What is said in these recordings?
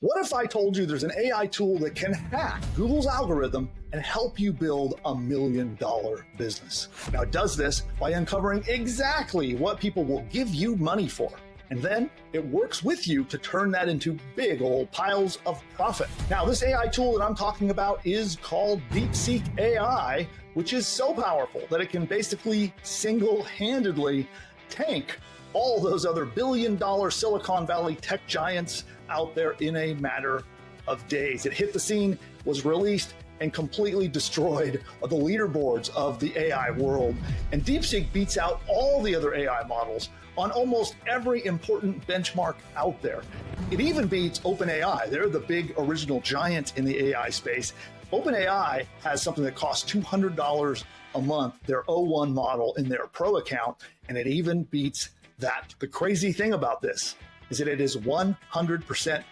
What if I told you there's an AI tool that can hack Google's algorithm and help you build $1 million business? Now, it does this by uncovering exactly what people will give you money for. And then it works with you to turn that into big old piles of profit. Now, this AI tool that I'm talking about is called DeepSeek AI, which is so powerful that it can basically single-handedly tank all those other billion-dollar Silicon Valley tech giants out there in a matter of days. It hit the scene, was released, and completely destroyed the leaderboards of the AI world. And DeepSeek beats out all the other AI models on almost every important benchmark out there. It even beats OpenAI. They're the big original giant in the AI space. OpenAI has something that costs $200 a month, their O1 model in their pro account, and it even beats that. The crazy thing about this is that it is 100%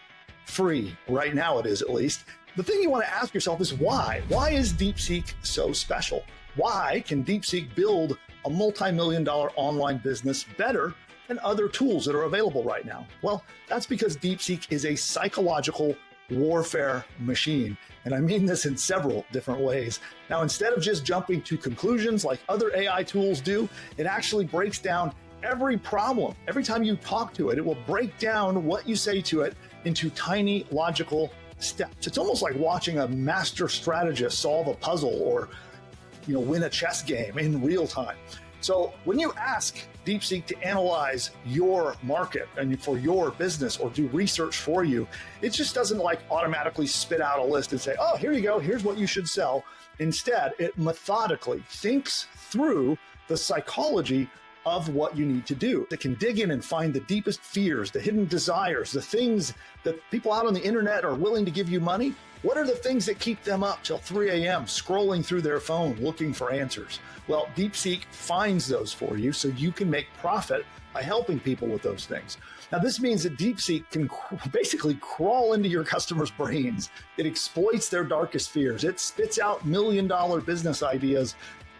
free. Right now it is, at least. The thing you want to ask yourself is why? Why is DeepSeek so special? Why can DeepSeek build a multi-million-dollar online business better than other tools that are available right now? Well, that's because DeepSeek is a psychological warfare machine. And I mean this in several different ways. Now, instead of just jumping to conclusions like other AI tools do, it actually breaks down every problem. Every time you talk to it, it will break down what you say to it into tiny logical steps. It's almost like watching a master strategist solve a puzzle or win a chess game in real time. So when you ask DeepSeek to analyze your market and for your business or do research for you, it just doesn't automatically spit out a list and say, oh, here you go, here's what you should sell. Instead, it methodically thinks through the psychology of what you need to do. It can dig in and find the deepest fears, the hidden desires, the things that people out on the internet are willing to give you money. What are the things that keep them up till 3 a.m. scrolling through their phone looking for answers? Well, DeepSeek finds those for you so you can make profit by helping people with those things. Now, this means that DeepSeek can basically crawl into your customers' brains. It exploits their darkest fears. It spits out million-dollar business ideas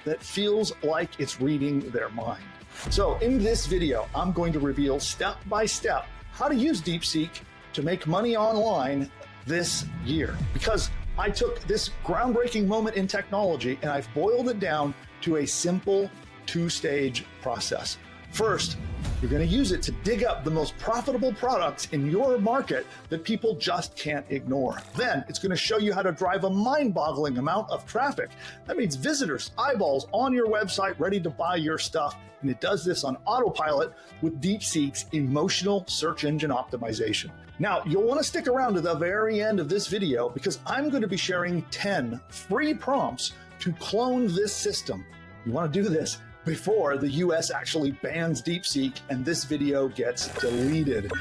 that feels like it's reading their mind. So in this video, I'm going to reveal step by step how to use DeepSeek to make money online this year. Because I took this groundbreaking moment in technology and I've boiled it down to a simple two-stage process. First, you're going to use it to dig up the most profitable products in your market that people just can't ignore. Then it's going to show you how to drive a mind-boggling amount of traffic. That means visitors, eyeballs on your website ready to buy your stuff. And it does this on autopilot with DeepSeek's emotional search engine optimization. Now, you'll want to stick around to the very end of this video because I'm going to be sharing 10 free prompts to clone this system. You want to do this before the US actually bans DeepSeek and this video gets deleted.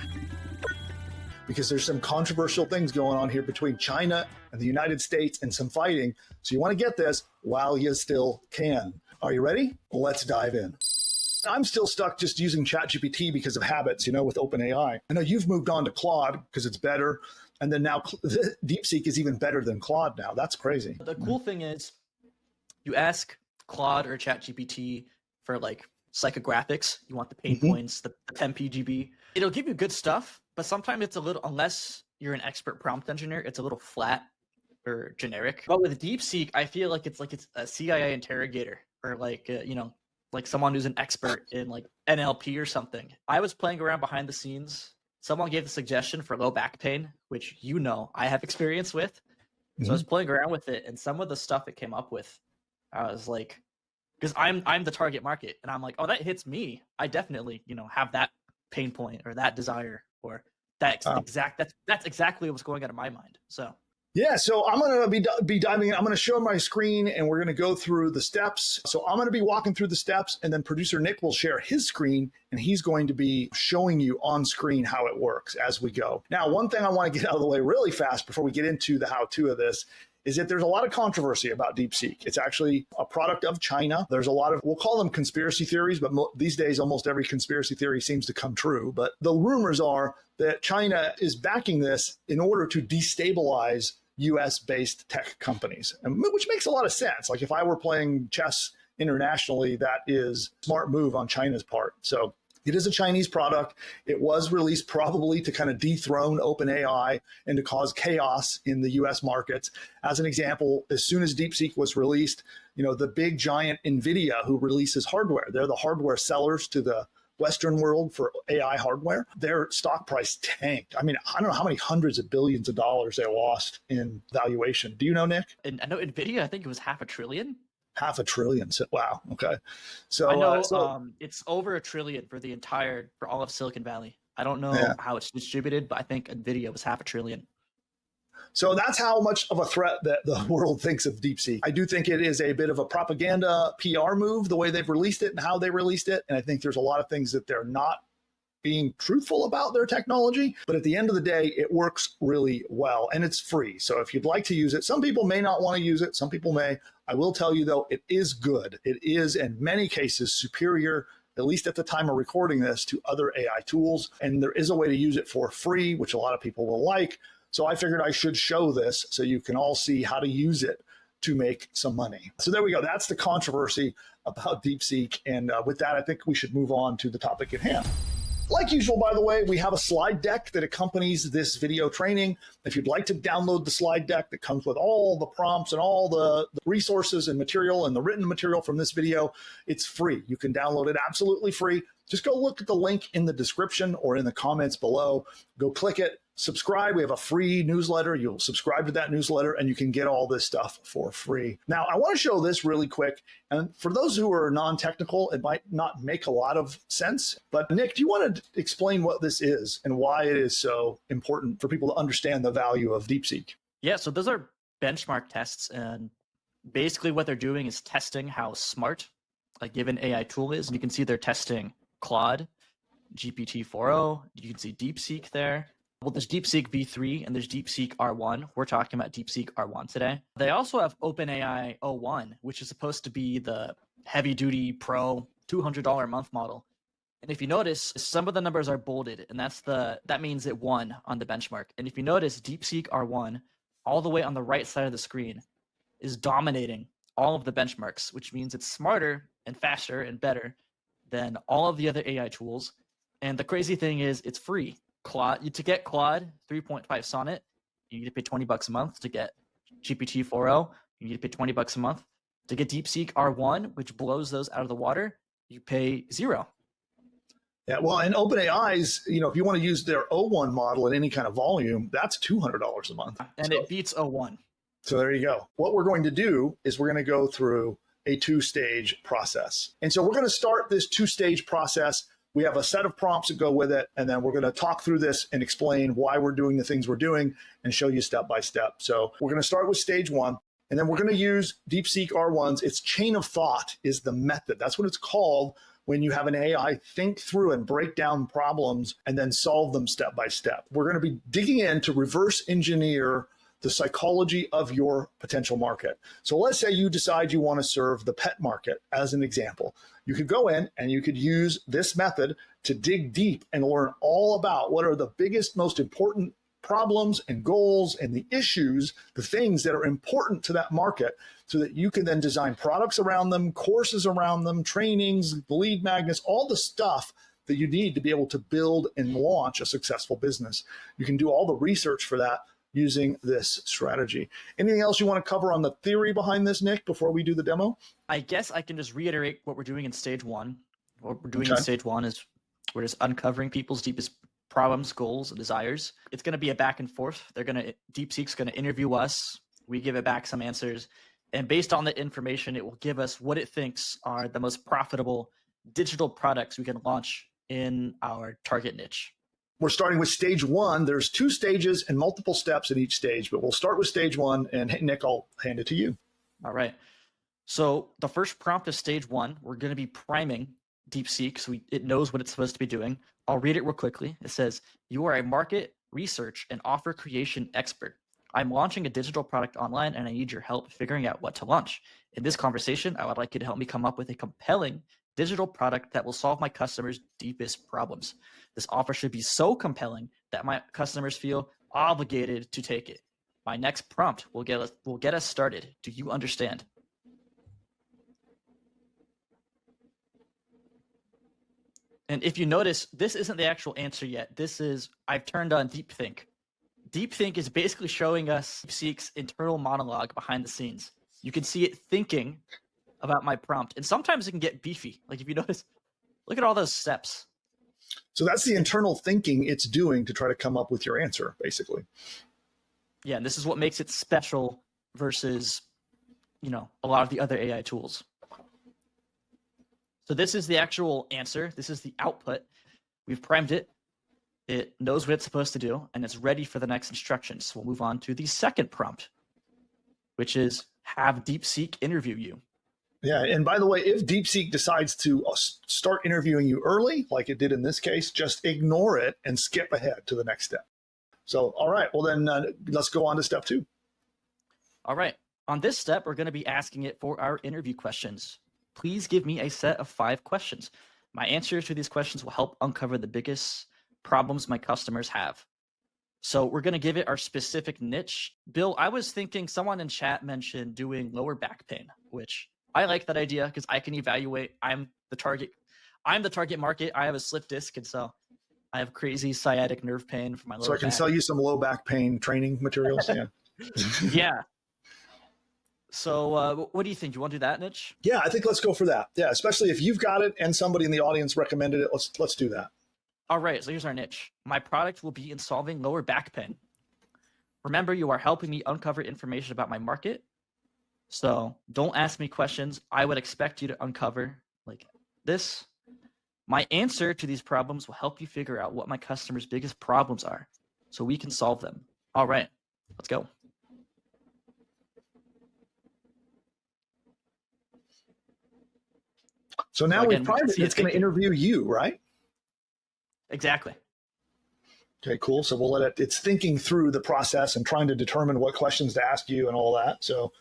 Because there's some controversial things going on here between China and the United States and some fighting. So you want to get this while you still can. Are you ready? Let's dive in. I'm still stuck just using ChatGPT because of habits, with OpenAI. I know you've moved on to Claude because it's better. And then now DeepSeek is even better than Claude now. That's crazy. The cool thing is you ask Claude or ChatGPT for psychographics. You want the pain points, the 10 PGB. It'll give you good stuff, but sometimes it's a little, unless you're an expert prompt engineer, it's a little flat or generic. But with DeepSeek, I feel like it's a CIA interrogator or like someone who's an expert in NLP or something. I was playing around behind the scenes. Someone gave the suggestion for low back pain, which I have experience with. So I was playing around with it, and some of the stuff it came up with, I was like, because I'm the target market, and I'm like, oh, that hits me. I definitely have that pain point or that desire or that's exactly what's going on in my mind. So. Yeah, so I'm going to be diving in. I'm going to show my screen and we're going to go through the steps. So I'm going to be walking through the steps and then producer Nick will share his screen and he's going to be showing you on screen how it works as we go. Now, one thing I want to get out of the way really fast before we get into the how-to of this is that there's a lot of controversy about DeepSeek. It's actually a product of China. There's a lot of, we'll call them conspiracy theories, but these days almost every conspiracy theory seems to come true. But the rumors are that China is backing this in order to destabilize US-based tech companies, which makes a lot of sense. Like if I were playing chess internationally, that is a smart move on China's part. So It is a Chinese product. It was released probably to kind of dethrone OpenAI and to cause chaos in the US markets. As an example, as soon as DeepSeek was released, the big giant NVIDIA who releases hardware, they're the hardware sellers to the Western world for AI hardware, their stock price tanked. I mean, I don't know how many hundreds of billions of dollars they lost in valuation. Do you know, Nick? And I know NVIDIA, I think it was $500 billion. $500 billion. Wow. Okay. So I know it's over $1 trillion for all of Silicon Valley. I don't know how it's distributed, but I think NVIDIA was $500 billion. So that's how much of a threat that the world thinks of DeepSeek. I do think it is a bit of a propaganda PR move, the way they've released it and how they released it. And I think there's a lot of things that they're not being truthful about their technology. But at the end of the day, it works really well and it's free. So if you'd like to use it, some people may not want to use it. Some people may. I will tell you, though, it is good. It is, in many cases, superior, at least at the time of recording this, to other AI tools. And there is a way to use it for free, which a lot of people will like. So I figured I should show this so you can all see how to use it to make some money. So there we go. That's the controversy about DeepSeek. And with that, I think we should move on to the topic at hand. Like usual, by the way, we have a slide deck that accompanies this video training. If you'd like to download the slide deck that comes with all the prompts and all the resources and material and the written material from this video, it's free. You can download it absolutely free. Just go look at the link in the description or in the comments below. Go click it. Subscribe. We have a free newsletter. You'll subscribe to that newsletter and you can get all this stuff for free. Now, I want to show this really quick. And for those who are non-technical, it might not make a lot of sense. But Nick, do you want to explain what this is and why it is so important for people to understand the value of DeepSeek? Yeah, so those are benchmark tests. And basically what they're doing is testing how smart a given AI tool is. And you can see they're testing Claude, GPT-4o. You can see DeepSeek there. Well, there's DeepSeek V3 and there's DeepSeek R1. We're talking about DeepSeek R1 today. They also have OpenAI O1, which is supposed to be the heavy-duty pro $200 a month model. And if you notice, some of the numbers are bolded, and that means it won on the benchmark. And if you notice, DeepSeek R1, all the way on the right side of the screen, is dominating all of the benchmarks, which means it's smarter and faster and better than all of the other AI tools. And the crazy thing is, it's free. To get Claude 3.5 Sonnet, you need to pay $20 a month. To get GPT-4o, you need to pay $20 a month. To get DeepSeek R1, which blows those out of the water, you pay $0. Yeah, well, and OpenAI's, if you want to use their O1 model at any kind of volume, that's $200 a month. And it beats O1. So there you go. What we're going to do is we're going to go through a two-stage process. And so we're going to start this two-stage process. We have a set of prompts that go with it, and then we're going to talk through this and explain why we're doing the things we're doing and show you step by step. So we're going to start with stage one, and then we're going to use DeepSeek R1's. Its chain of thought is the method. That's what it's called when you have an AI think through and break down problems and then solve them step by step. We're going to be digging in to reverse engineer the psychology of your potential market. So let's say you decide you want to serve the pet market as an example. You could go in and you could use this method to dig deep and learn all about what are the biggest, most important problems and goals and the issues, the things that are important to that market, so that you can then design products around them, courses around them, trainings, lead magnets, all the stuff that you need to be able to build and launch a successful business. You can do all the research for that using this strategy. Anything else you want to cover on the theory behind this, Nick, before we do the demo? I guess I can just reiterate what we're doing in stage one. What we're doing in stage one is we're just uncovering people's deepest problems, goals, and desires. It's going to be a back and forth. DeepSeek's going to interview us. We give it back some answers. And based on the information, it will give us what it thinks are the most profitable digital products we can launch in our target niche. We're starting with stage one. There's two stages and multiple steps at each stage, but we'll start with stage one. And Nick, I'll hand it to you. All right. So the first prompt is stage one. We're going to be priming DeepSeek so it knows what it's supposed to be doing. I'll read it real quickly. It says, "You are a market research and offer creation expert. I'm launching a digital product online and I need your help figuring out what to launch. In this conversation, I would like you to help me come up with a compelling digital product that will solve my customers' deepest problems. This offer should be so compelling that my customers feel obligated to take it. My next prompt will get us started. Do you understand?" And if you notice, this isn't the actual answer yet. I've turned on DeepThink. DeepThink is basically showing us DeepSeek's internal monologue behind the scenes. You can see it thinking about my prompt. And sometimes it can get beefy. Like if you notice, look at all those steps. So that's the internal thinking it's doing to try to come up with your answer, basically. Yeah, and this is what makes it special versus, a lot of the other AI tools. So this is the actual answer. This is the output. We've primed it. It knows what it's supposed to do, and it's ready for the next instructions. So we'll move on to the second prompt, which is have DeepSeek interview you. Yeah, and by the way, if DeepSeek decides to start interviewing you early, like it did in this case, just ignore it and skip ahead to the next step. So, all right, well then let's go on to step 2. All right. On this step, we're going to be asking it for our interview questions. Please give me a set of 5 questions. My answers to these questions will help uncover the biggest problems my customers have. So we're going to give it our specific niche. Bill, I was thinking someone in chat mentioned doing lower back pain, which I like that idea because I can evaluate. I'm the target market. I have a slip disc, and so I have crazy sciatic nerve pain for my lower back. So I can sell you some low back pain training materials. Yeah. Yeah. So what do you think? You want to do that niche? Yeah, I think let's go for that. Yeah, especially if you've got it and somebody in the audience recommended it. Let's do that. All right, so here's our niche. My product will be in solving lower back pain. Remember, you are helping me uncover information about my market. So don't ask me questions I would expect you to uncover like this. My answer to these problems will help you figure out what my customers' biggest problems are so we can solve them. All right, let's go. So now we've primed it. It's going to interview you, right? Exactly. Okay, cool. So we'll let it's thinking through the process and trying to determine what questions to ask you and all that. So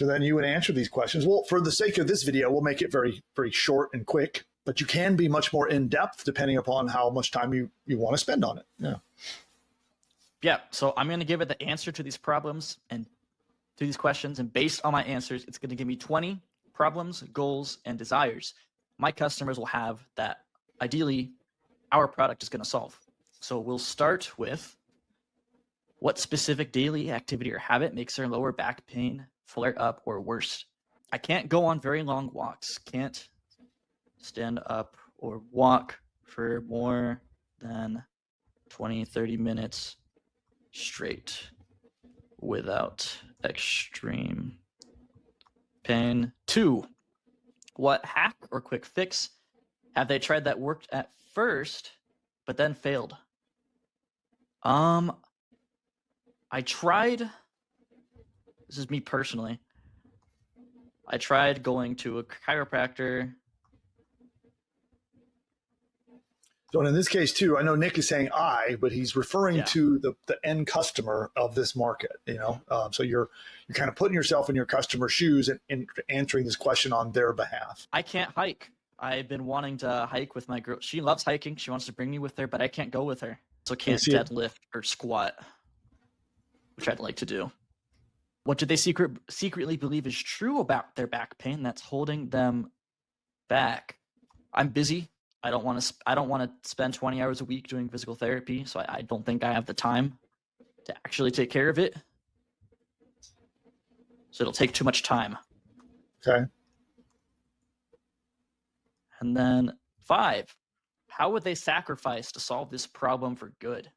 then you would answer these questions. Well, for the sake of this video, we'll make it very, very short and quick, but you can be much more in depth depending upon how much time you want to spend on it. Yeah. Yeah. So I'm going to give it the answer to these problems and to these questions. And based on my answers, it's going to give me 20 problems, goals, and desires my customers will have that ideally our product is going to solve. So we'll start with what specific daily activity or habit makes their lower back pain flare up or worse. I can't go on very long walks, can't stand up or walk for more than 20, 30 minutes straight without extreme pain. 2, what hack or quick fix have they tried that worked at first, but then failed? I tried, this is me personally, I tried going to a chiropractor. So in this case too, I know Nick is saying I, but he's referring to the end customer of this market, so you're kind of putting yourself in your customer's shoes and answering this question on their behalf. I can't hike. I've been wanting to hike with my girl. She loves hiking. She wants to bring me with her, but I can't go with her. So can't deadlift or squat, which I'd like to do. What do they secretly believe is true about their back pain that's holding them back? I'm busy. I don't want to spend 20 hours a week doing physical therapy, so I don't think I have the time to actually take care of it. So it'll take too much time. Okay. And then 5, how would they sacrifice to solve this problem for good?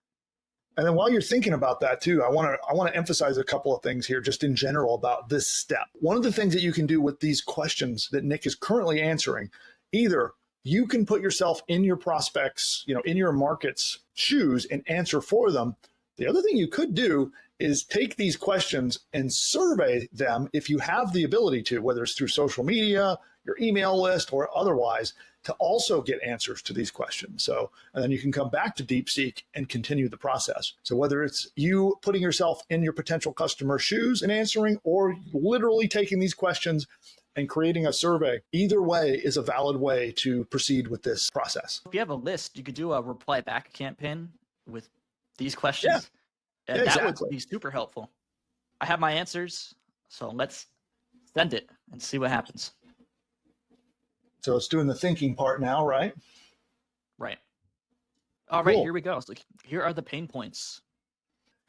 And then while you're thinking about that too, I want to emphasize a couple of things here just in general about this step. One of the things that you can do with these questions that Nick is currently answering, either you can put yourself in your prospects, in your market's shoes and answer for them. The other thing you could do is take these questions and survey them if you have the ability to, whether it's through social media, your email list, or otherwise, to also get answers to these questions. So, and then you can come back to DeepSeek and continue the process. So whether it's you putting yourself in your potential customer's shoes and answering, or literally taking these questions and creating a survey, either way is a valid way to proceed with this process. If you have a list, you could do a reply back campaign with these questions. Yeah, and exactly. That would be super helpful. I have my answers, so let's send it and see what happens. So it's doing the thinking part now, right? Right. All right, Cool. here we go. So here are the pain points.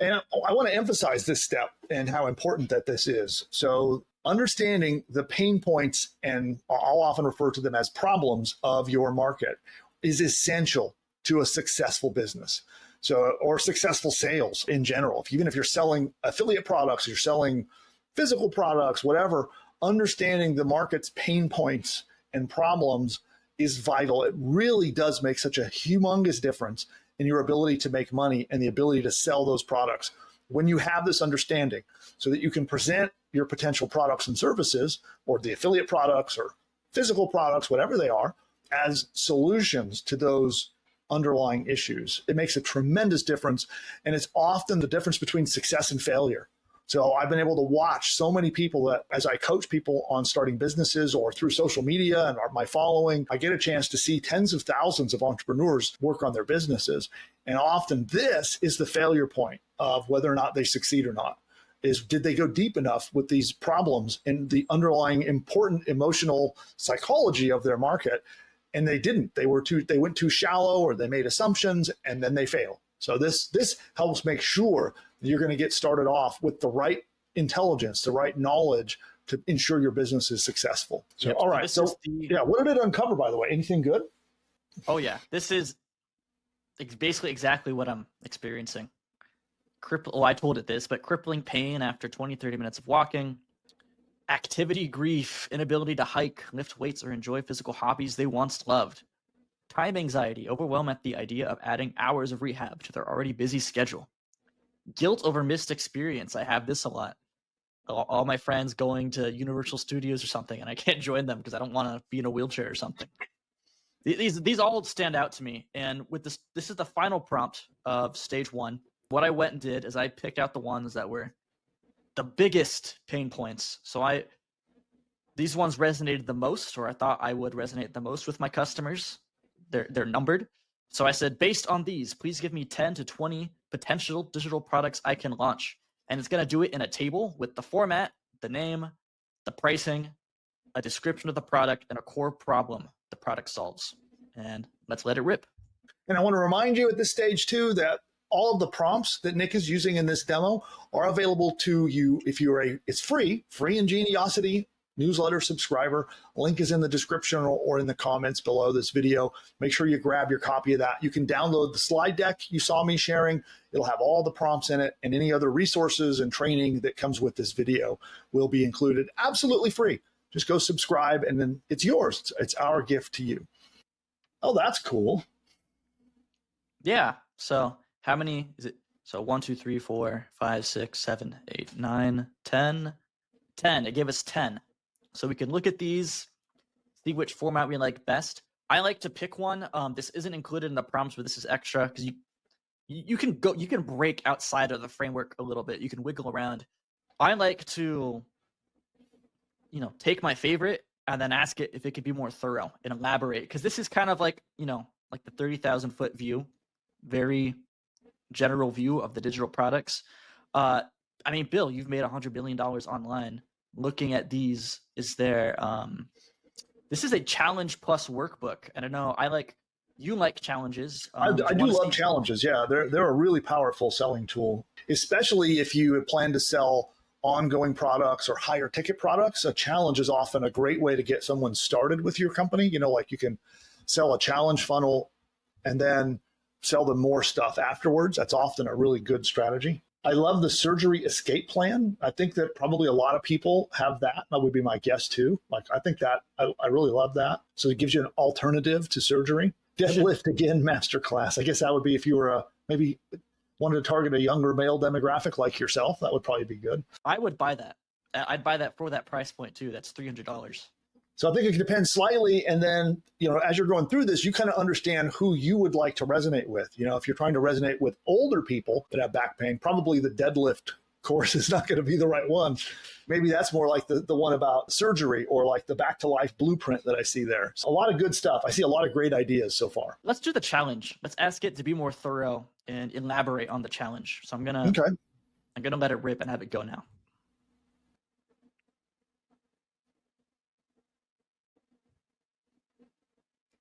And I want to emphasize this step and how important that this is. So understanding the pain points, and I'll often refer to them as problems of your market, is essential to a successful business. So, or successful sales in general. Even if you're selling affiliate products, you're selling physical products, whatever, understanding the market's pain points and problems is vital. It really does make such a humongous difference in your ability to make money and the ability to sell those products when you have this understanding, so that you can present your potential products and services, or the affiliate products or physical products, whatever they are, as solutions to those underlying issues. It makes a tremendous difference, and it's often the difference between success and failure. So I've been able to watch so many people that, as I coach people on starting businesses or through social media and my following, I get a chance to see tens of thousands of entrepreneurs work on their businesses. And often this is the failure point of whether or not they succeed or not, is did they go deep enough with these problems and the underlying important emotional psychology of their market? And they didn't. They went too shallow, or they made assumptions, and then they fail. So this helps make sure that you're going to get started off with the right intelligence, the right knowledge to ensure your business is successful. So, Yep. all right. So, yeah, what did it uncover, by the way? Anything good? Oh, yeah. This is basically exactly what I'm experiencing. I told it this, but crippling pain after 20, 30 minutes of walking, activity grief, inability to hike, lift weights, or enjoy physical hobbies they once loved, time anxiety, overwhelm at the idea of adding hours of rehab to their already busy schedule, guilt over missed experience. I have this a lot. All my friends going to Universal Studios or something, and I can't join them because I don't want to be in a wheelchair or something. These all stand out to me. And with this is the final prompt of stage 1. What I went and did is I picked out the ones that were the biggest pain points. So these ones resonated the most, or I thought I would resonate the most with my customers. They're numbered. So I said, based on these, please give me 10 to 20 potential digital products I can launch. And it's going to do it in a table with the format, the name, the pricing, a description of the product, and a core problem the product solves. And let's let it rip. And I want to remind you at this stage too that all of the prompts that Nick is using in this demo are available to you if you're it's free Ingeniosity newsletter subscriber. Link is in the description or in the comments below this video. Make sure you grab your copy of that. You can download the slide deck you saw me sharing. It'll have all the prompts in it, and any other resources and training that comes with this video will be included absolutely free. Just go subscribe, and then it's yours. It's our gift to you. Oh, that's cool. Yeah. So how many is it? So 1, 2, 3, 4, 5, 6, 7, 8, 9, 10. 10. It gave us 10. So we can look at these, see which format we like best. I like to pick one. This isn't included in the prompts, but this is extra because you can break outside of the framework a little bit. You can wiggle around. I like to, take my favorite and then ask it if it could be more thorough and elaborate, because this is kind of like, like the 30,000 foot view, very general view of the digital products. I mean, Bill, you've made $100 billion online. Looking at these, is there this is a challenge plus workbook, and I know you like challenges. I do love challenges. Yeah, they're a really powerful selling tool, especially if you plan to sell ongoing products or higher ticket products. A challenge is often a great way to get someone started with your company. Like you can sell a challenge funnel and then sell them more stuff afterwards. That's often a really good strategy. I love the surgery escape plan. I think that probably a lot of people have that. That would be my guess too. Like, I think that I really love that. So it gives you an alternative to surgery. Deadlift again masterclass. I guess that would be if you were maybe wanted to target a younger male demographic like yourself. That would probably be good. I would buy that. I'd buy that for that price point too. That's $300. So I think it depends slightly. And then, as you're going through this, you kind of understand who you would like to resonate with. If you're trying to resonate with older people that have back pain, probably the deadlift course is not going to be the right one. Maybe that's more like the one about surgery, or like the back to life blueprint that I see there. So a lot of good stuff. I see a lot of great ideas so far. Let's do the challenge. Let's ask it to be more thorough and elaborate on the challenge. So I'm gonna let it rip and have it go now.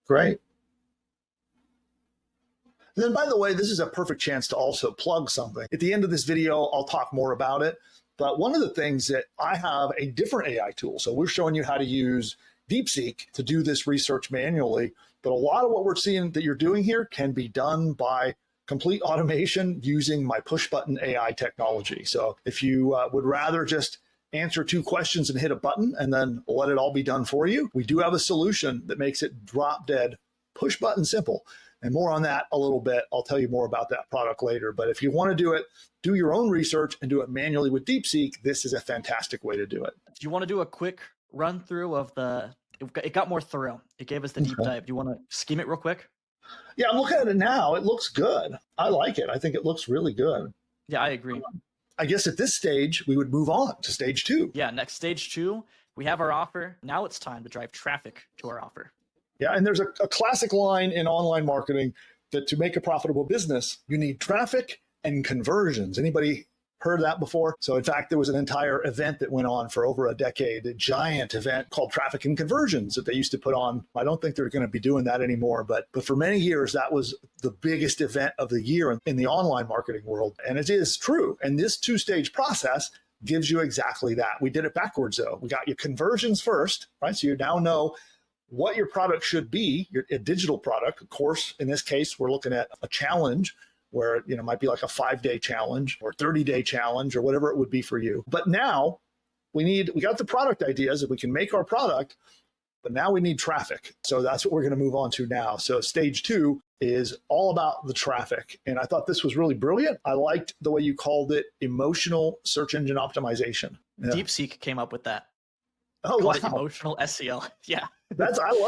Great. And then, by the way, this is a perfect chance to also plug something. At the end of this video, I'll talk more about it. But one of the things that I have a different AI tool. So we're showing you how to use DeepSeek to do this research manually. But a lot of what we're seeing that you're doing here can be done by complete automation using my push button AI technology. So if you would rather just answer 2 questions and hit a button and then let it all be done for you, we do have a solution that makes it drop dead push button simple. And more on that a little bit. I'll tell you more about that product later. But if you want to do it, do your own research and do it manually with DeepSeek, this is a fantastic way to do it. Do you want to do a quick run through of it got more thorough. It gave us the deep dive. Do you want to skim it real quick? Yeah, I'm looking at it now. It looks good. I like it. I think it looks really good. Yeah, I agree. I guess at this stage, we would move on to stage 2. Yeah, next stage 2, we have our offer. Now it's time to drive traffic to our offer. Yeah, and there's a classic line in online marketing that to make a profitable business, you need traffic and conversions. Anybody heard that before? So in fact, there was an entire event that went on for over a decade, a giant event called Traffic and Conversions that they used to put on. I don't think they're going to be doing that anymore, but for many years, that was the biggest event of the year in the online marketing world. And it is true. And this 2-stage process gives you exactly that. We did it backwards though. We got your conversions first, right? So you now know what your product should be, a digital product. Of course, in this case, we're looking at a challenge where it might be like a 5-day challenge or 30-day challenge or whatever it would be for you. But now we got the product ideas that we can make our product, but now we need traffic. So that's what we're going to move on to now. So stage 2 is all about the traffic. And I thought this was really brilliant. I liked the way you called it emotional search engine optimization. Yeah. DeepSeek came up with that. Oh, wow. Emotional SEO. Yeah.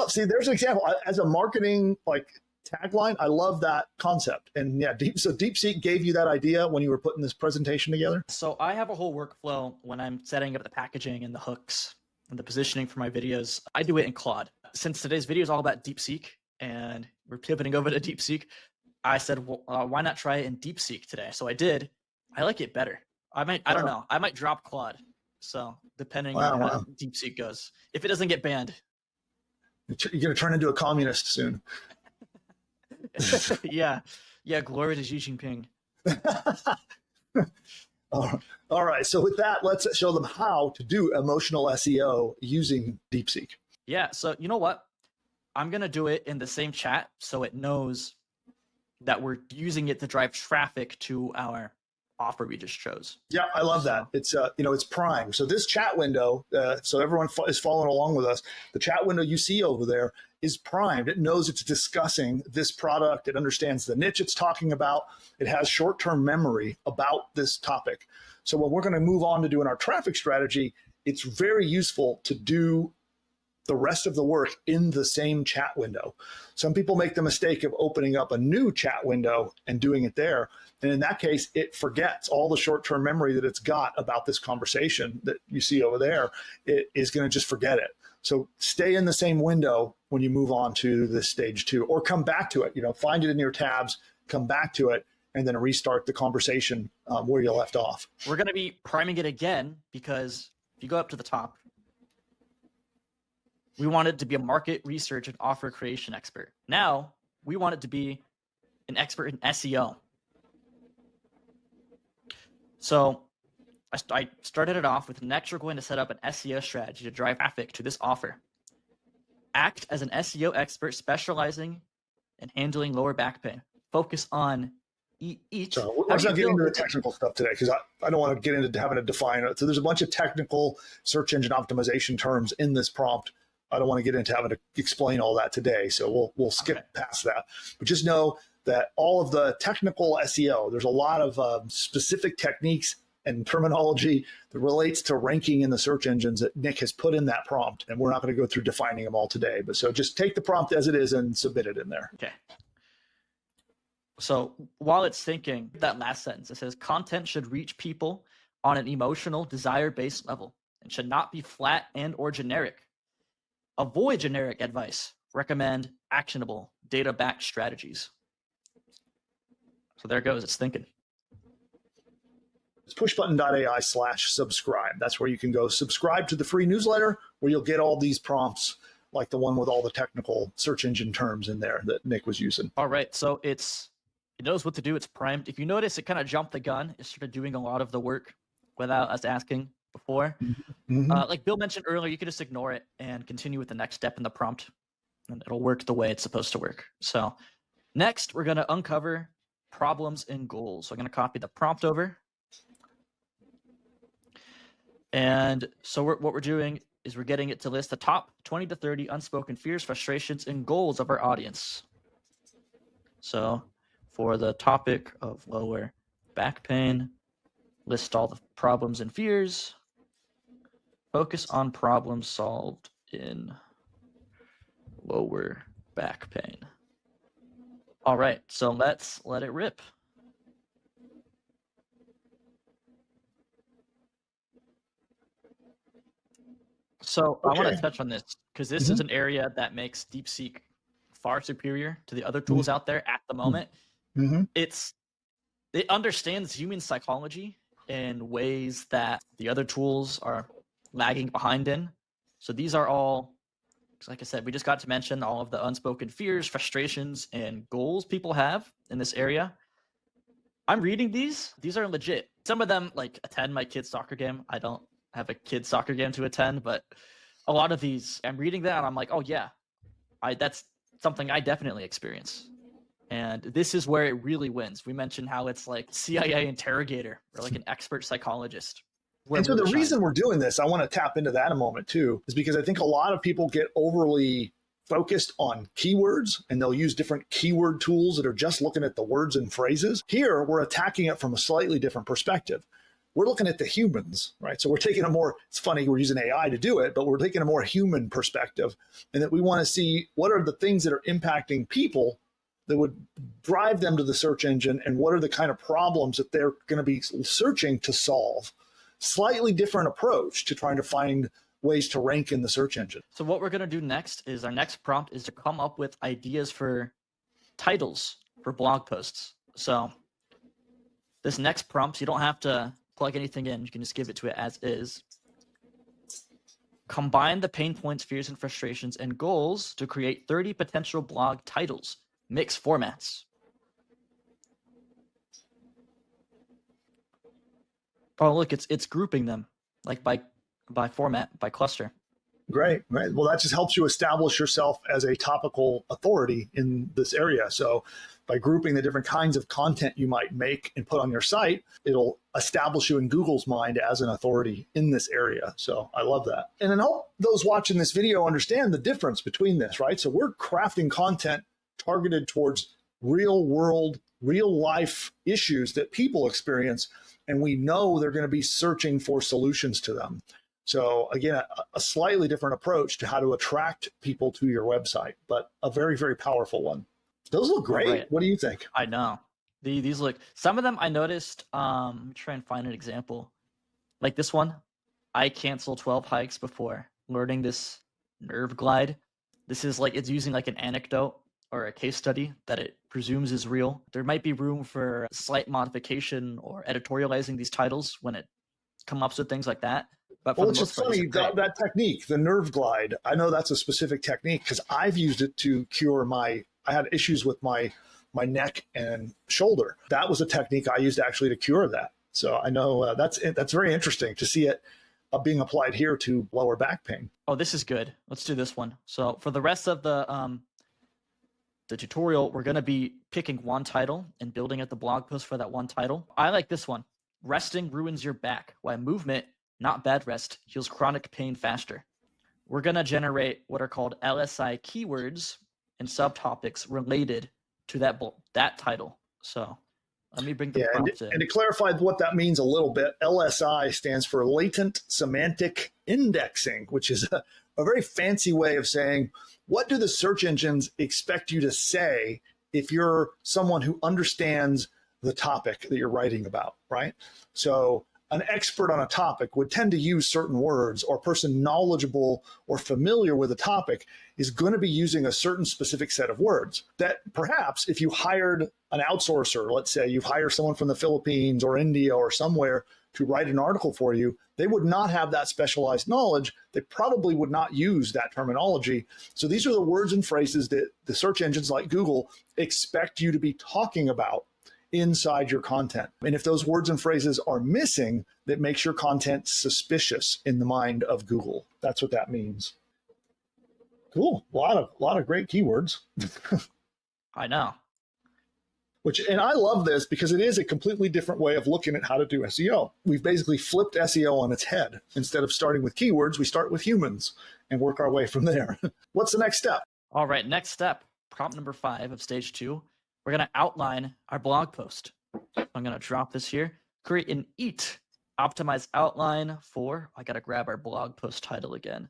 See, there's an example. As a marketing tagline, I love that concept. And yeah, so DeepSeek gave you that idea when you were putting this presentation together? So I have a whole workflow when I'm setting up the packaging and the hooks and the positioning for my videos. I do it in Claude. Since today's video is all about DeepSeek and we're pivoting over to DeepSeek, I said, well, why not try it in DeepSeek today? So I did. I like it better. I don't know. I might drop Claude. So depending on how DeepSeek goes, if it doesn't get banned. You're going to turn into a communist soon. Yeah. Glory to Xi Jinping. All right. So with that, let's show them how to do emotional SEO using DeepSeek. Yeah. So you know what? I'm going to do it in the same chat so it knows that we're using it to drive traffic to our offer we just chose. Yeah, I love that. It's it's Prime. So this chat window, so everyone is following along with us. The chat window you see over there is primed. It knows it's discussing this product. It understands the niche it's talking about. It has short-term memory about this topic. So when we're going to move on to doing our traffic strategy, it's very useful to do the rest of the work in the same chat window. Some people make the mistake of opening up a new chat window and doing it there. And in that case, it forgets all the short-term memory that it's got about this conversation that you see over there. It is going to just forget it. So stay in the same window when you move on to this stage 2, or come back to it. Find it in your tabs, come back to it, and then restart the conversation where you left off. We're going to be priming it again because if you go up to the top, we want it to be a market research and offer creation expert. Now we want it to be an expert in SEO. So I started it off with, next we're going to set up an SEO strategy to drive traffic to this offer. Act as an SEO expert specializing in handling lower back pain. Focus on each. So we're not getting into the technical stuff today because I don't want to get into having to define it. So there's a bunch of technical search engine optimization terms in this prompt. I don't want to get into having to explain all that today. So we'll skip past that. But just know that all of the technical SEO, there's a lot of specific techniques and terminology that relates to ranking in the search engines that Nick has put in that prompt. And we're not going to go through defining them all today. But so just take the prompt as it is and submit it in there. Okay. So while it's thinking, that last sentence, it says content should reach people on an emotional, desire-based level and should not be flat and or generic. Avoid generic advice. Recommend actionable, data-backed strategies. So there it goes. It's thinking. It's pushbutton.ai/subscribe. That's where you can go subscribe to the free newsletter where you'll get all these prompts like the one with all the technical search engine terms in there that Nick was using. All right. So it's It knows what to do. It's primed. If you notice, it kind of jumped the gun. It started doing a lot of the work without us asking before. Mm-hmm. Like Bill mentioned earlier, you could just ignore it and continue with the next step in the prompt, and it'll work the way it's supposed to work. So next, we're going to uncover problems and goals. So I'm going to copy the prompt over. And so what we're doing is we're getting it to list the top 20 to 30 unspoken fears, frustrations, and goals of our audience. So for the topic of lower back pain, list all the problems and fears. Focus on problems solved in lower back pain. All right, so let's let it rip. So I want to touch on this because this is an area that makes DeepSeek far superior to the other tools out there at the moment. It understands human psychology in ways that the other tools are lagging behind in. So these are all, like I said, we just got to mention all of the unspoken fears, frustrations, and goals people have in this area. I'm reading these. These are legit. Some of them like attend my kid's soccer game. I don't have a kid's soccer game to attend, but a lot of these, I'm reading that and I'm like, oh yeah, that's something I definitely experience. And this is where it really wins. We mentioned how it's like CIA interrogator or like an expert psychologist. And so the reason we're doing this, I want to tap into that a moment too, is because I think a lot of people get overly focused on keywords and they'll use different keyword tools that are just looking at the words and phrases. Here, we're attacking it from a slightly different perspective. We're looking at the humans, right? So we're taking a more, it's funny, we're using AI to do it, but we're taking a more human perspective, and that we want to see what are the things that are impacting people that would drive them to the search engine, and what are the kind of problems that they're going to be searching to solve. Slightly different approach to trying to find ways to rank in the search engine. So what we're going to do next is our next prompt is to come up with ideas for titles for blog posts. So this next prompt, you don't have to plug anything in. You can just give it to it as is. Combine the pain points, fears, and frustrations and goals to create 30 potential blog titles. Mix formats. Oh, look, it's grouping them like by format, by cluster. Great. Well, that just helps you establish yourself as a topical authority in this area. So by grouping the different kinds of content you might make and put on your site, it'll establish you in Google's mind as an authority in this area. So I love that. And then help those watching this video understand the difference between this, right? So we're crafting content targeted towards real world, real life issues that people experience, and we know they're going to be searching for solutions to them. So again, a slightly different approach to how to attract people to your website, but a very, very powerful one. Those look great. Right. What do you think? I know. These look, some of them I noticed, let me try and find an example. Like this one, I canceled 12 hikes before learning this nerve glide. This is like, it's using like an anecdote or a case study that it presumes is real. There might be room for slight modification or editorializing these titles when it comes up with things like that. But well, it's just funny, that technique, the nerve glide, I know that's a specific technique because I've used it to cure I had issues with my neck and shoulder. That was a technique I used actually to cure that. So I know that's very interesting to see it being applied here to lower back pain. Oh, this is good. Let's do this one. So for the rest of the tutorial, we're going to be picking one title and building out the blog post for that one title. I like this one. Resting ruins your back. Why movement, not bed rest, heals chronic pain faster. We're going to generate what are called LSI keywords and subtopics related to that title. So let me bring the prompt in. And to clarify what that means a little bit, LSI stands for latent semantic indexing, which is a very fancy way of saying, what do the search engines expect you to say if you're someone who understands the topic that you're writing about, right? So an expert on a topic would tend to use certain words, or a person knowledgeable or familiar with a topic is going to be using a certain specific set of words that perhaps if you hired an outsourcer, let's say you hire someone from the Philippines or India or somewhere to write an article for you, they would not have that specialized knowledge. They probably would not use that terminology. So these are the words and phrases that the search engines like Google expect you to be talking about inside your content. And if those words and phrases are missing, that makes your content suspicious in the mind of Google. That's what that means. Cool. A lot of great keywords. I know. And I love this because it is a completely different way of looking at how to do SEO. We've basically flipped SEO on its head. Instead of starting with keywords, we start with humans and work our way from there. What's the next step? All right, next step, prompt number 5 of stage 2. We're going to outline our blog post. I'm going to drop this here. Create an EAT, optimized outline for, I got to grab our blog post title again.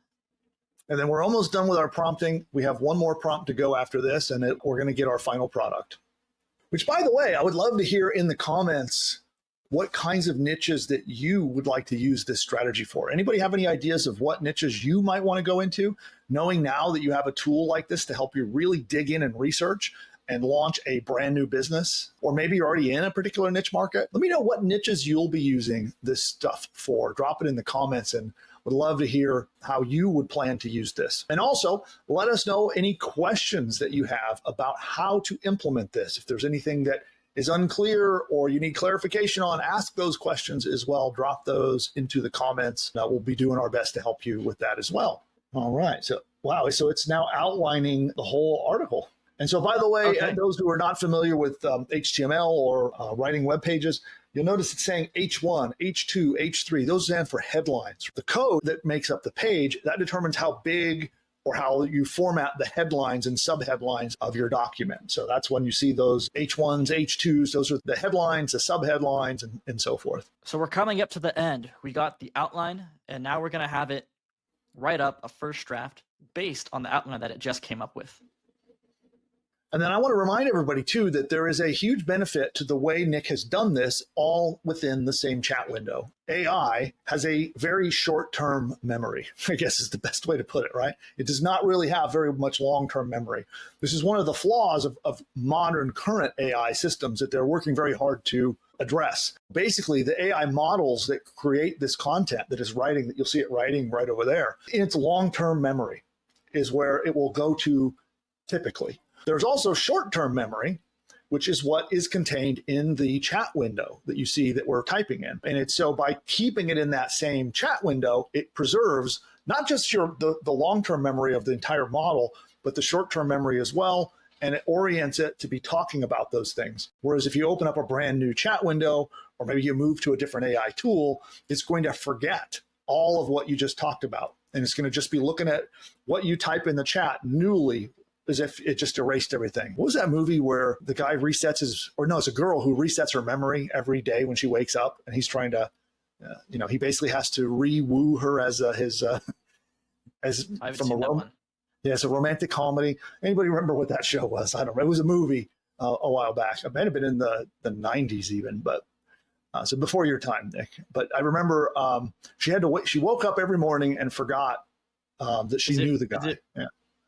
And then we're almost done with our prompting. We have one more prompt to go after this, and we're going to get our final product. Which, by the way, I would love to hear in the comments what kinds of niches that you would like to use this strategy for. Anybody have any ideas of what niches you might want to go into, knowing now that you have a tool like this to help you really dig in and research and launch a brand new business? Or maybe you're already in a particular niche market. Let me know what niches you'll be using this stuff for. Drop it in the comments, and would love to hear how you would plan to use this. And also, let us know any questions that you have about how to implement this. If there's anything that is unclear or you need clarification on, ask those questions as well. Drop those into the comments. We'll be doing our best to help you with that as well. All right. So, wow. So it's now outlining the whole article. And so, by the way, those who are not familiar with HTML or writing web pages, you'll notice it's saying H1, H2, H3. Those stand for headlines. The code that makes up the page, that determines how big or how you format the headlines and subheadlines of your document. So that's when you see those H1s, H2s, those are the headlines, the subheadlines, and so forth. So we're coming up to the end. We got the outline, and now we're going to have it write up a first draft based on the outline that it just came up with. And then I want to remind everybody, too, that there is a huge benefit to the way Nick has done this all within the same chat window. AI has a very short-term memory, I guess is the best way to put it, right? It does not really have very much long-term memory. This is one of the flaws of modern current AI systems that they're working very hard to address. Basically, the AI models that create this content that is writing, that you'll see it writing right over there, in its long-term memory is where it will go to typically. There's also short-term memory, which is what is contained in the chat window that you see that we're typing in. And it's so by keeping it in that same chat window, it preserves not just the long-term memory of the entire model, but the short-term memory as well. And it orients it to be talking about those things. Whereas if you open up a brand new chat window, or maybe you move to a different AI tool, it's going to forget all of what you just talked about. And it's going to just be looking at what you type in the chat newly, as if it just erased everything. What was that movie where the guy resets it's a girl who resets her memory every day when she wakes up, and he's trying to, he basically has to re-woo her as it's a romantic comedy. Anybody remember what that show was? I don't know. It was a movie a while back. It might have been in the 90s even, but so before your time, Nick. But I remember she woke up every morning and forgot that she knew the guy.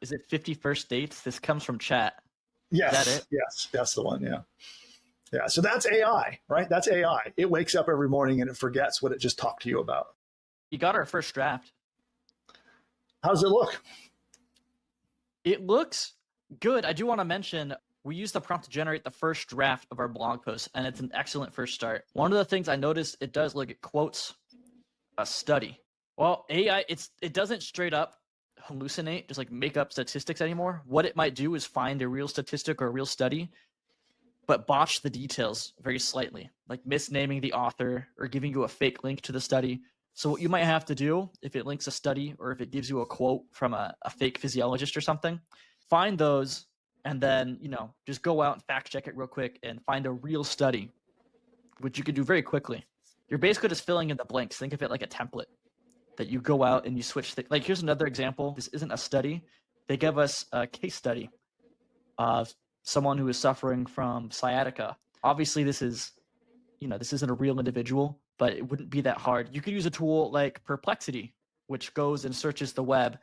Is it 50 First Dates? This comes from chat. Yes. Is that it? Yes, that's the one. Yeah. Yeah. So that's AI, right? That's AI. It wakes up every morning and it forgets what it just talked to you about. You got our first draft. How does it look? It looks good. I do want to mention we used the prompt to generate the first draft of our blog post, and it's an excellent first start. One of the things I noticed, it does look at quotes a study. Well, AI, it doesn't straight up hallucinate, just like make up statistics anymore. What it might do is find a real statistic or a real study, but botch the details very slightly, like misnaming the author or giving you a fake link to the study. So what you might have to do, if it links a study or if it gives you a quote from a fake physiologist or something, find those and then, just go out and fact check it real quick and find a real study, which you can do very quickly. You're basically just filling in the blanks. Think of it like a template that you go out and you switch. Like here's another example. This isn't a study. They give us a case study of someone who is suffering from sciatica. Obviously, this isn't a real individual, but it wouldn't be that hard. You could use a tool like Perplexity, which goes and searches the web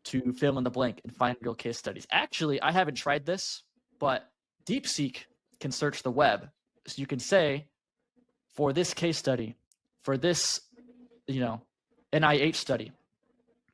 to fill in the blank and find real case studies. Actually, I haven't tried this, but DeepSeek can search the web. So you can say, for this case study, for this, NIH study,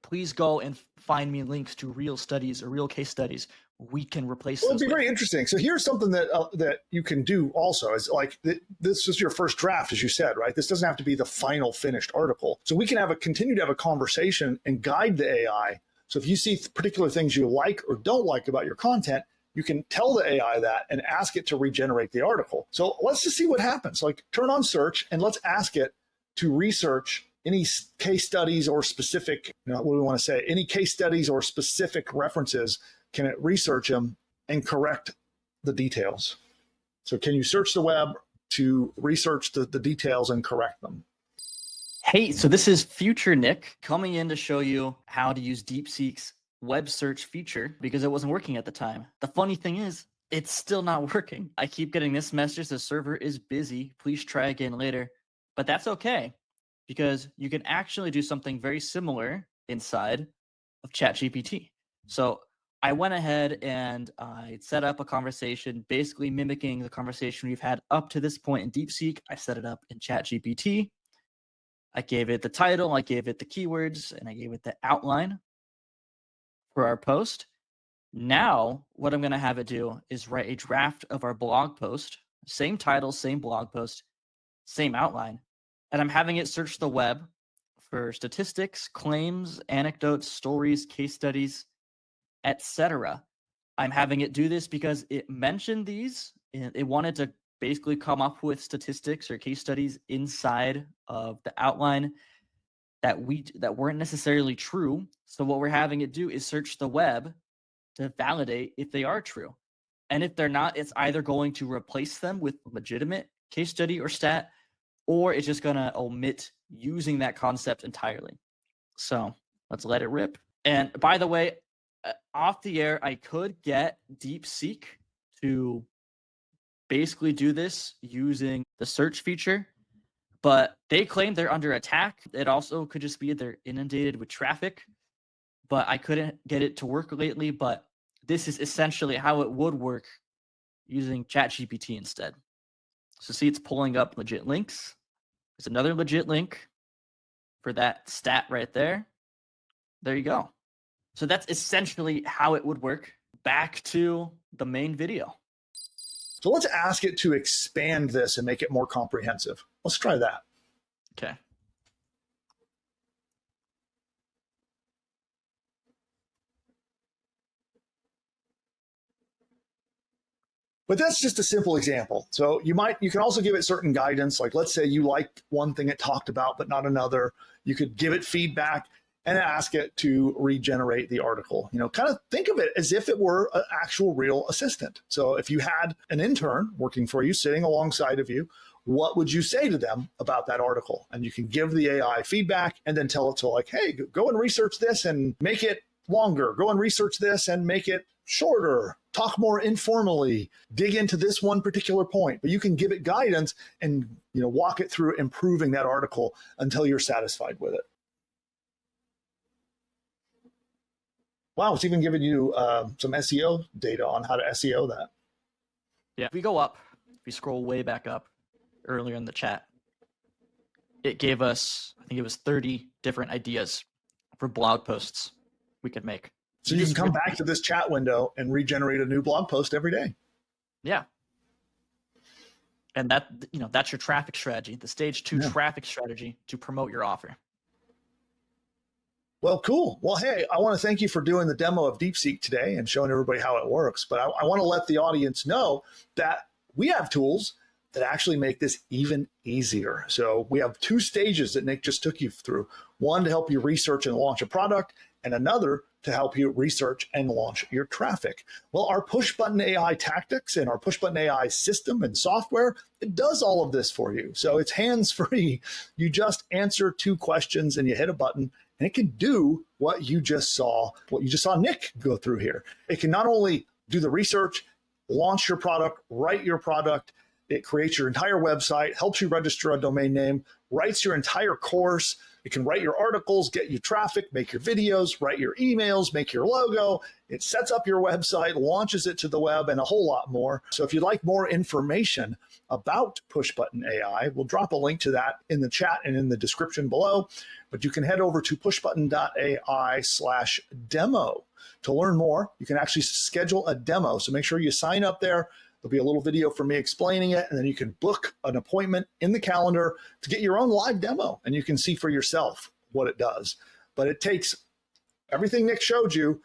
please go and find me links to real studies or real case studies we can replace Well, it'd those be very interesting. So here's something that you can do also is like this is your first draft, as you said, right? This doesn't have to be the final finished article. So we can continue to have a conversation and guide the AI. So if you see particular things you like or don't like about your content, you can tell the AI that and ask it to regenerate the article. So let's just see what happens. Like turn on search and let's ask it to research any case studies or specific, what do we want to say? Any case studies or specific references. Can it research them and correct the details? So can you search the web to research the details and correct them? Hey, so this is future Nick coming in to show you how to use DeepSeek's web search feature because it wasn't working at the time. The funny thing is, it's still not working. I keep getting this message, the server is busy, please try again later. But that's okay, because you can actually do something very similar inside of ChatGPT. So I went ahead and I set up a conversation, basically mimicking the conversation we've had up to this point in DeepSeek. I set it up in ChatGPT. I gave it the title, I gave it the keywords, and I gave it the outline for our post. Now, what I'm going to have it do is write a draft of our blog post, same title, same blog post, same outline. And I'm having it search the web for statistics, claims, anecdotes, stories, case studies, etc. I'm having it do this because it mentioned these. It wanted to basically come up with statistics or case studies inside of the outline that weren't necessarily true. So what we're having it do is search the web to validate if they are true. And if they're not, it's either going to replace them with legitimate case study or stat, or it's just going to omit using that concept entirely. So let's let it rip. And by the way, off the air, I could get DeepSeek to basically do this using the search feature, but they claim they're under attack. It also could just be they're inundated with traffic, but I couldn't get it to work lately. But this is essentially how it would work using ChatGPT instead. So see, it's pulling up legit links. There's another legit link for that stat right there. There you go. So that's essentially how it would work. Back to the main video. So let's ask it to expand this and make it more comprehensive. Let's try that. Okay. But that's just a simple example. So you can also give it certain guidance. Like let's say you liked one thing it talked about, but not another. You could give it feedback and ask it to regenerate the article. Kind of think of it as if it were an actual real assistant. So if you had an intern working for you, sitting alongside of you, what would you say to them about that article? And you can give the AI feedback and then tell it to like, hey, go and research this and make it longer. Go and research this and make it shorter. Talk more informally. Dig into this one particular point. But you can give it guidance and walk it through improving that article until you're satisfied with it. Wow, it's even giving you some SEO data on how to SEO that. Yeah, if we go up, if we scroll way back up earlier in the chat, it gave us, I think it was 30 different ideas for blog posts we could make. So you can come back to this chat window and regenerate a new blog post every day. Yeah. And that's your traffic strategy, the stage 2 traffic strategy to promote your offer. Well, cool. Well, hey, I want to thank you for doing the demo of DeepSeek today and showing everybody how it works. But I want to let the audience know that we have tools that actually make this even easier. So we have 2 stages that Nick just took you through. One to help you research and launch a product, and another to help you research and launch your traffic. Well, our push button AI tactics and our push button AI system and software, it does all of this for you. So it's hands-free. You just answer 2 questions and you hit a button, and it can do what you just saw Nick go through here. It can not only do the research, launch your product, write your product, it creates your entire website, helps you register a domain name, writes your entire course. It can write your articles, get you traffic, make your videos, write your emails, make your logo. It sets up your website, launches it to the web, and a whole lot more. So if you'd like more information about Pushbutton AI, we'll drop a link to that in the chat and in the description below. But you can head over to pushbutton.ai/demo to learn more. You can actually schedule a demo. So make sure you sign up there. There'll be a little video from me explaining it, and then you can book an appointment in the calendar to get your own live demo, and you can see for yourself what it does. But it takes everything Nick showed you,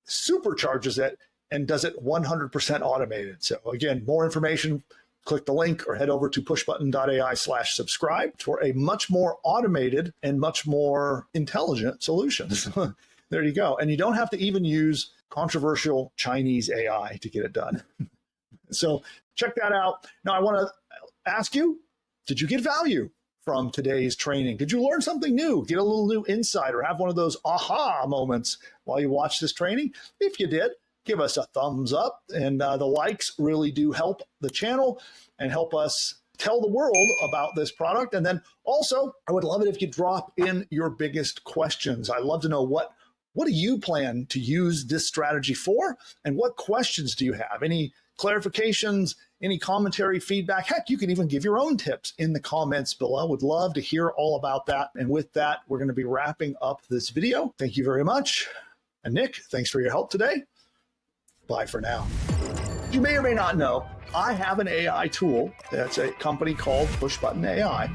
supercharges it, and does it 100% automated. So again, more information, click the link or head over to pushbutton.ai/subscribe for a much more automated and much more intelligent solution. There you go. And you don't have to even use controversial Chinese AI to get it done. So check that out. Now, I want to ask you, did you get value from today's training? Did you learn something new, get a little new insight, or have one of those aha moments while you watch this training? If you did, give us a thumbs up. And the likes really do help the channel and help us tell the world about this product. And then also, I would love it if you drop in your biggest questions. I'd love to know what do you plan to use this strategy for? And what questions do you have? Any clarifications, any commentary, feedback? Heck, you can even give your own tips in the comments below. Would love to hear all about that. And with that, we're going to be wrapping up this video. Thank you very much. And Nick, thanks for your help today. Bye for now. You may or may not know, I have an AI tool. That's a company called Pushbutton AI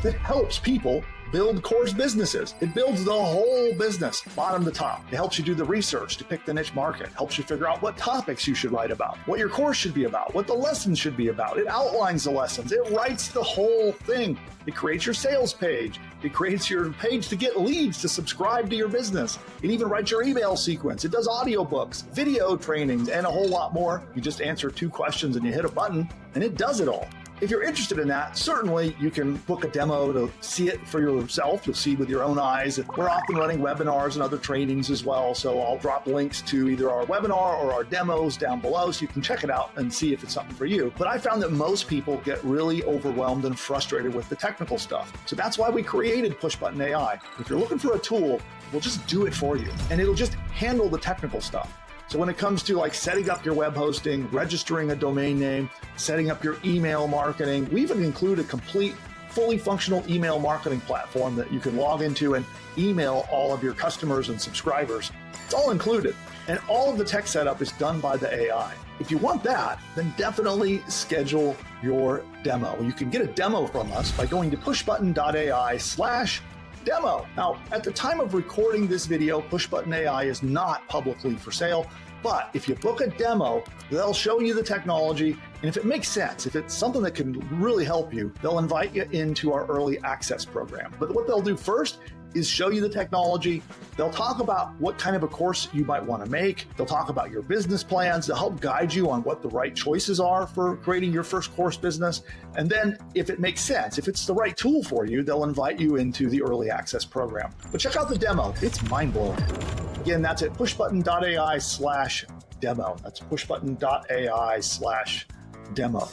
that helps people build course businesses. It builds the whole business, bottom to top. It helps you do the research to pick the niche market, helps you figure out what topics you should write about, what your course should be about, what the lessons should be about. It outlines the lessons. It writes the whole thing. It creates your sales page. It creates your page to get leads to subscribe to your business. It even writes your email sequence. It does audiobooks, video trainings, and a whole lot more. You just answer 2 questions and you hit a button, and it does it all. If you're interested in that, certainly you can book a demo to see it for yourself. You'll see with your own eyes. We're often running webinars and other trainings as well. So I'll drop links to either our webinar or our demos down below so you can check it out and see if it's something for you. But I found that most people get really overwhelmed and frustrated with the technical stuff. So that's why we created Pushbutton AI. If you're looking for a tool, we'll just do it for you. And it'll just handle the technical stuff. So when it comes to like setting up your web hosting, registering a domain name, setting up your email marketing, we even include a complete, fully functional email marketing platform that you can log into and email all of your customers and subscribers. It's all included. And all of the tech setup is done by the AI. If you want that, then definitely schedule your demo. You can get a demo from us by going to pushbutton.ai/demo. Now, at the time of recording this video, Pushbutton AI is not publicly for sale, but if you book a demo, they'll show you the technology, and if it makes sense, if it's something that can really help you, they'll invite you into our early access program. But what they'll do first is show you the technology. They'll talk about what kind of a course you might want to make. They'll talk about your business plans to help guide you on what the right choices are for creating your first course business. And then if it makes sense, if it's the right tool for you, they'll invite you into the early access program. But check out the demo. It's mind-blowing. Again, that's at pushbutton.ai/demo. That's pushbutton.ai/demo.